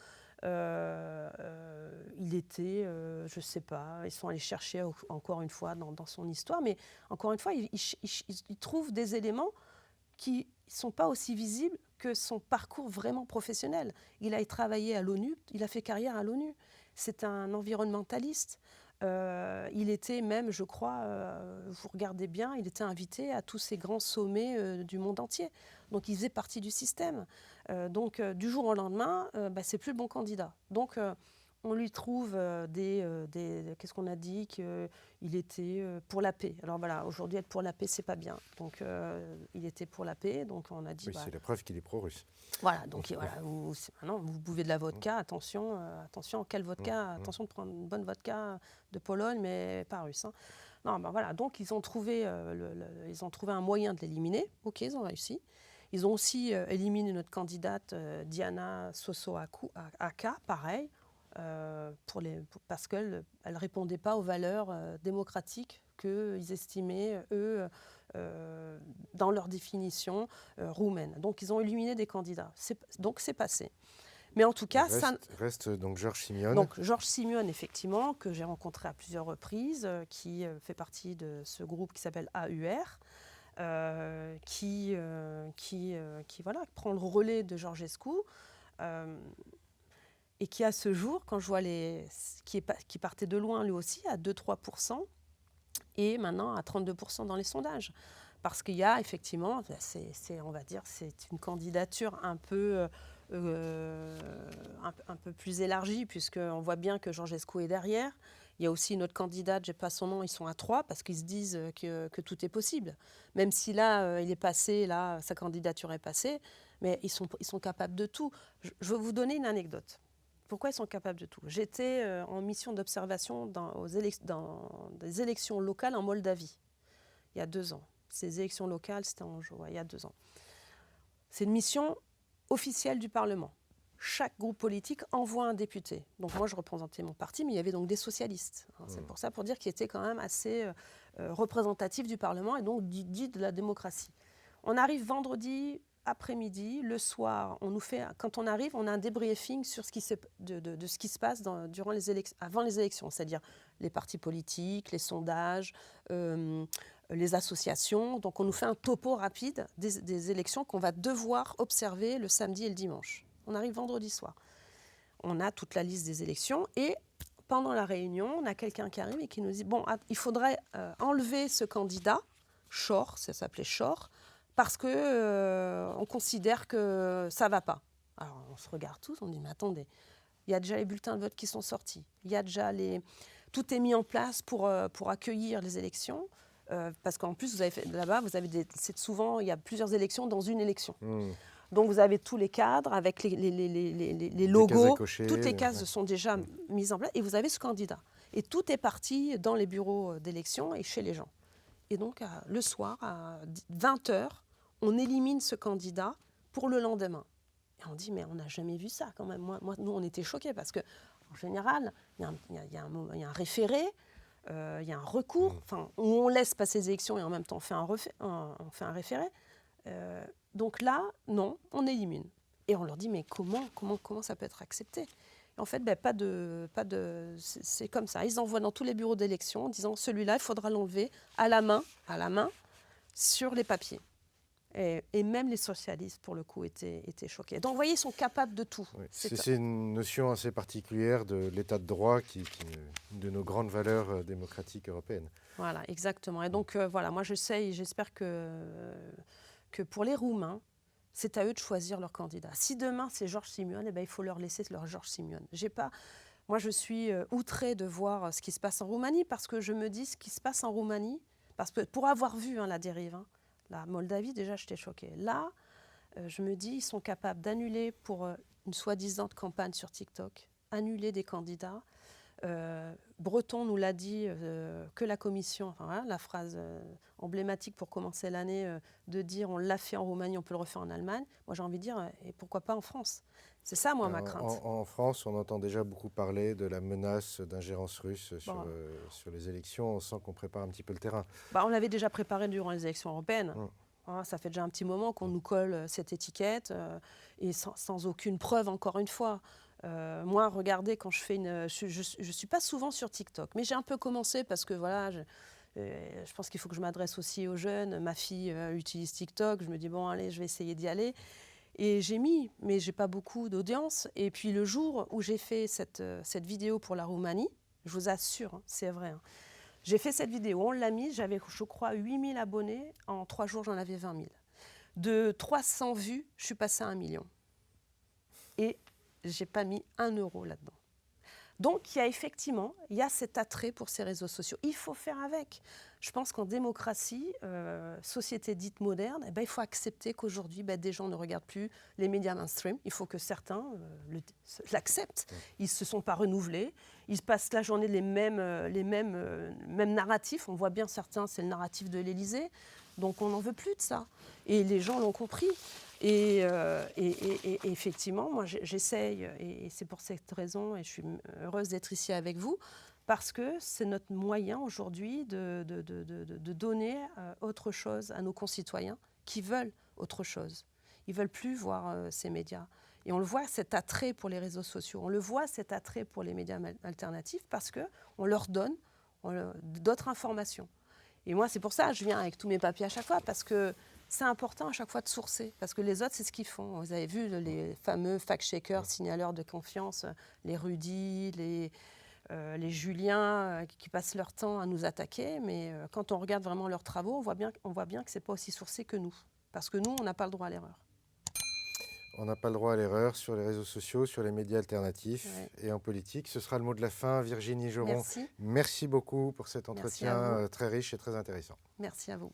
Il était, je ne sais pas, ils sont allés chercher encore une fois dans son histoire, mais encore une fois, ils trouvent des éléments qui ne sont pas aussi visibles que son parcours vraiment professionnel. Il a travaillé à l'ONU, il a fait carrière à l'ONU. C'est un environnementaliste. Il était même, je crois, vous regardez bien, il était invité à tous ces grands sommets du monde entier. Donc il faisait partie du système. Donc du jour au lendemain, c'est plus le bon candidat. Donc on lui trouve qu'est-ce qu'on a dit, qu'il était pour la paix. Alors voilà, aujourd'hui être pour la paix, c'est pas bien. Donc il était pour la paix, donc on a dit.
Oui, c'est la preuve qu'il est pro-russe.
Voilà, donc voilà, maintenant vous buvez de la vodka, attention, quelle vodka, attention de prendre une bonne vodka de Pologne, mais pas russe. Hein. Non, voilà, donc ils ont trouvé un moyen de l'éliminer. Ok, ils ont réussi. Ils ont aussi éliminé notre candidate Diana Soso-Aka, pareil. Parce qu'elle ne répondait pas aux valeurs démocratiques qu'ils estimaient, eux, dans leur définition roumaine. Donc, ils ont éliminé des candidats. Donc, c'est passé. Mais en tout cas...
Reste donc Georges Simeone.
Donc, Georges Simeone, effectivement, que j'ai rencontré à plusieurs reprises, qui fait partie de ce groupe qui s'appelle AUR, qui prend le relais de Georgescu. Et qui, à ce jour, quand je vois qui partait de loin lui aussi, à 2-3%, et maintenant à 32% dans les sondages. Parce qu'il y a effectivement, on va dire, c'est une candidature un peu plus élargie, puisqu'on voit bien que Georgescu est derrière. Il y a aussi une autre candidate, je n'ai pas son nom, ils sont à 3, parce qu'ils se disent que tout est possible. Même si là, il est passé, là, sa candidature est passée, mais ils sont capables de tout. Je vais vous donner une anecdote. Pourquoi ils sont capables de tout? J'étais en mission d'observation dans des élections locales en Moldavie, il y a 2 ans. ces élections locales, c'était en juin, il y a 2 ans. C'est une mission officielle du Parlement. Chaque groupe politique envoie un député. Donc moi, je représentais mon parti, mais il y avait donc des socialistes. C'est pour ça, pour dire qu'il était quand même assez représentatif du Parlement et donc dit de la démocratie. On arrive vendredi après-midi, le soir, quand on arrive, on a un débriefing sur de ce qui se passe avant les élections, c'est-à-dire les partis politiques, les sondages, les associations. Donc on nous fait un topo rapide des élections qu'on va devoir observer le samedi et le dimanche. On arrive vendredi soir. On a toute la liste des élections et pendant la réunion, on a quelqu'un qui arrive et qui nous dit « Bon, il faudrait enlever ce candidat, Chor, ça s'appelait Chor, parce qu'on considère que ça ne va pas. » Alors on se regarde tous, on dit « Mais attendez, il y a déjà les bulletins de vote qui sont sortis, il y a déjà tout est mis en place pour accueillir les élections. » Parce qu'en plus, là-bas, c'est souvent, il y a plusieurs élections dans une élection. Donc vous avez tous les cadres avec les logos, toutes les cases sont déjà mises en place et vous avez ce candidat. Et tout est parti dans les bureaux d'élection et chez les gens. Et donc le soir, à 20h, on élimine ce candidat pour le lendemain. Et on dit, mais on n'a jamais vu ça quand même. Nous, on était choqués parce qu'en général, il y a un référé, il y a un recours, où on laisse passer les élections et en même temps on fait un référé. Donc là, non, on élimine. Et on leur dit, mais comment ça peut être accepté ? Et en fait, c'est comme ça. Ils envoient dans tous les bureaux d'élection en disant, celui-là, il faudra l'enlever à la main, sur les papiers. Et même les socialistes, pour le coup, étaient choqués. Donc, vous voyez, ils sont capables de tout.
Oui, c'est une notion assez particulière de l'état de droit, qui est une de nos grandes valeurs démocratiques européennes.
Voilà, exactement. Et donc, voilà, moi, j'espère que pour les Roumains, c'est à eux de choisir leur candidat. Si demain, c'est Georges Simion, il faut leur laisser leur Georges Simion. Moi, je suis outrée de voir ce qui se passe en Roumanie, parce que je me dis ce qui se passe en Roumanie, parce que pour avoir vu la dérive, la Moldavie, déjà, j'étais choquée. Là, je me dis, ils sont capables d'annuler pour une soi-disant campagne sur TikTok, annuler des candidats. Breton nous l'a dit, que la commission, la phrase emblématique pour commencer l'année, de dire on l'a fait en Roumanie, on peut le refaire en Allemagne. Moi, j'ai envie de dire, et pourquoi pas en France ? C'est ça, moi, ma crainte.
En France, on entend déjà beaucoup parler de la menace d'ingérence russe sur les élections. On sent qu'on prépare un petit peu le terrain.
On l'avait déjà préparé durant les élections européennes. Ça fait déjà un petit moment qu'on nous colle cette étiquette, et sans aucune preuve, encore une fois. Moi, regardez, quand je fais je suis pas souvent sur TikTok, mais j'ai un peu commencé parce que voilà, je pense qu'il faut que je m'adresse aussi aux jeunes. Ma fille utilise TikTok, je me dis bon, allez, je vais essayer d'y aller. Et mais j'ai pas beaucoup d'audience. Et puis le jour où j'ai fait cette vidéo pour la Roumanie, je vous assure, c'est vrai. J'ai fait cette vidéo, on l'a mise, j'avais, je crois, 8000 abonnés. En 3 jours, j'en avais 20 000. De 300 vues, je suis passée à 1 million. Et je n'ai pas mis 1 euro là-dedans. Donc, il y a cet attrait pour ces réseaux sociaux. Il faut faire avec. Je pense qu'en démocratie, société dite moderne, il faut accepter qu'aujourd'hui, des gens ne regardent plus les médias mainstream. Il faut que certains l'acceptent. Ils ne se sont pas renouvelés. Ils passent la journée les mêmes narratifs. On voit bien certains, c'est le narratif de l'Élysée. Donc, on n'en veut plus de ça. Et les gens l'ont compris. Et effectivement, moi, j'essaye, et c'est pour cette raison, et je suis heureuse d'être ici avec vous, parce que c'est notre moyen aujourd'hui de donner autre chose à nos concitoyens qui veulent autre chose. Ils ne veulent plus voir ces médias. Et on le voit, cet attrait pour les réseaux sociaux, on le voit, cet attrait pour les médias alternatifs, parce qu'on leur donne d'autres informations. Et moi, c'est pour ça que je viens avec tous mes papiers à chaque fois, parce que c'est important à chaque fois de sourcer, parce que les autres, c'est ce qu'ils font. Vous avez vu les fameux fact-checkers, signaleurs de confiance, les Rudy, les Julien, qui passent leur temps à nous attaquer. Mais quand on regarde vraiment leurs travaux, on voit bien que ce n'est pas aussi sourcé que nous. Parce que nous, on n'a pas le droit à l'erreur.
On n'a pas le droit à l'erreur sur les réseaux sociaux, sur les médias alternatifs et en politique. Ce sera le mot de la fin. Virginie Joron, merci beaucoup pour cet entretien très riche et très intéressant.
Merci à vous.